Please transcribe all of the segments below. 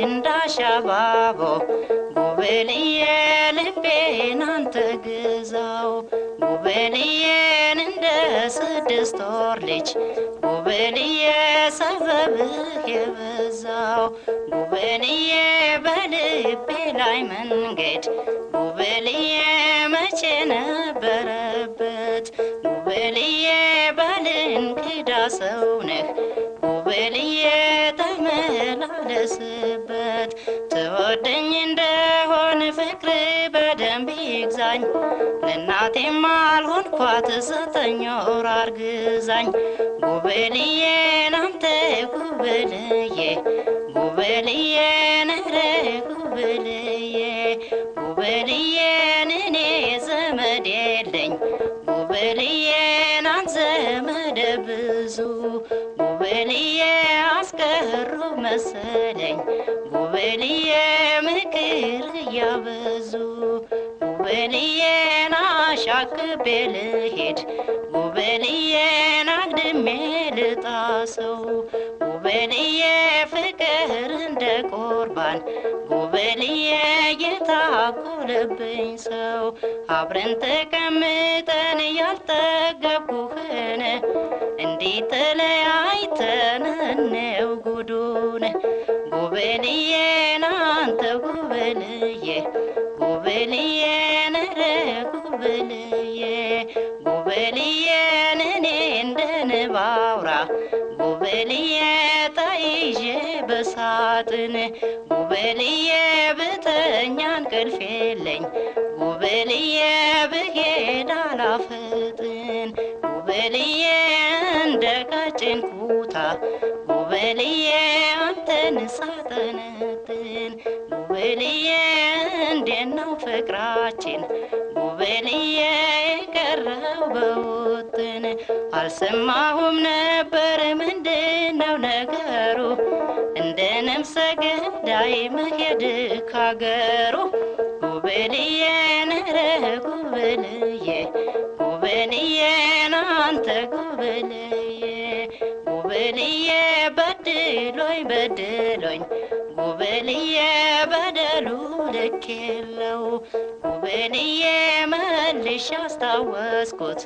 እንዳሻባቦ ጉብልዬ ልቤን አንተ ግዛው ጉብልዬን እንደ 6 ወር ልጅ ጉብልዬ ሰበብህ የበዛው ጉብልዬ በልቤ ላይ መንገድ ጉብልዬ መቼ ነበረበት ጉብልዬ ባልንክዳ ሰው ነህ ጉብልዬ ተመላለስበት ትወደኝ እንደሆን ፍቅር በደንብ ይግዛኝ ለእናቴም አልሆንኳት 9 ወር አርግዛኝ ጉብልዬን አንተ ጉብልዬ ጉብልዬ ነረ ጉብልዬ ጉብልዬን እኔ ዘመድ የለኝ ጉብልዬን አንተ ዘመድ ብዙ ጉብልዬ አስቀሩ መሰለኝ ጉብልዬ ምክር እያበዙ ጉብልዬን አሻቅቤ ልሄድ ጉብልዬን አግድሜ ልጣሰው ጉብልዬ ፍቅር እንደ ቁርባን ጉብልዬ የታጎለብኝ ሰው አብረን ተቀምጠን ያልጠገብኩህን እንዲህ ተለያይተን ነው ጉዱን ጉብልዬን አንተ ጉብልዬ ጉብልዬ ነረ ጉብልዬ ጉብልዬን እኔ እንደ ንብ አውራ ጉብልዬ ተይዤ በሳጥን ጉብልዬ ብተኛ እንቅልፍ የለኝ ጉብልዬ ብሄድ አላፈጥን ጉብልዬ እንደ ቀጭን ኩታ ጉብልዬ አንተን ሳጠነጥን ጉብልዬ እንዴት ነው ፍቅራችን ጉብልዬ የቀረው በውጥን አልሰማሁም ነበር ምንድነው ነገሩ እንደ ነፍሰ ገዳይ መሄድ ካገሩ ጉብልዬ ነረ ጉብልዬ ጉብልዬን አንተ ጉብልዬ ጉብልዬ በድሎኝ በድሎኝ ጉብልዬ በደሉ ልክ የለው ጉብልዬ መልሽ አስታወስኩት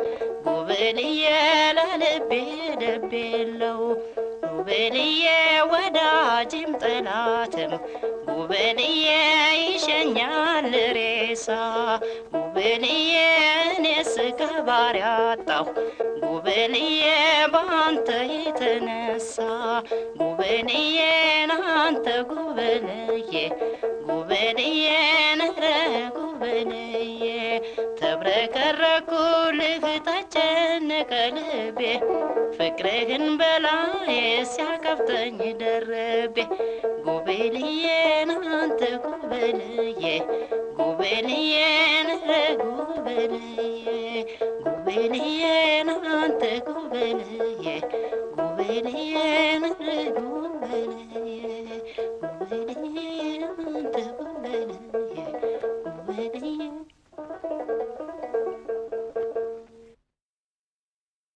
ጉብልዬ ለልቤ ልብ የለው ጉብልዬ ወዳጅም ጠላትም ጉብልዬ ይሸኛል ሬሳ ጉብልዬ እኔስ ከባሪ አጣሁ ጉብልዬ ባንተ የተነሳ ጉብልዬን አንተ ጉብልዬ ጉብልዬ ነረ ጉብልዬ ተብረከረኩልህ ተጨነቀ ልቤ ፍቅርህን በላዬ ሲያቀብጠኝ ደርቤ ጉብልዬን አንተ ጉብልዬ ጉብልዬ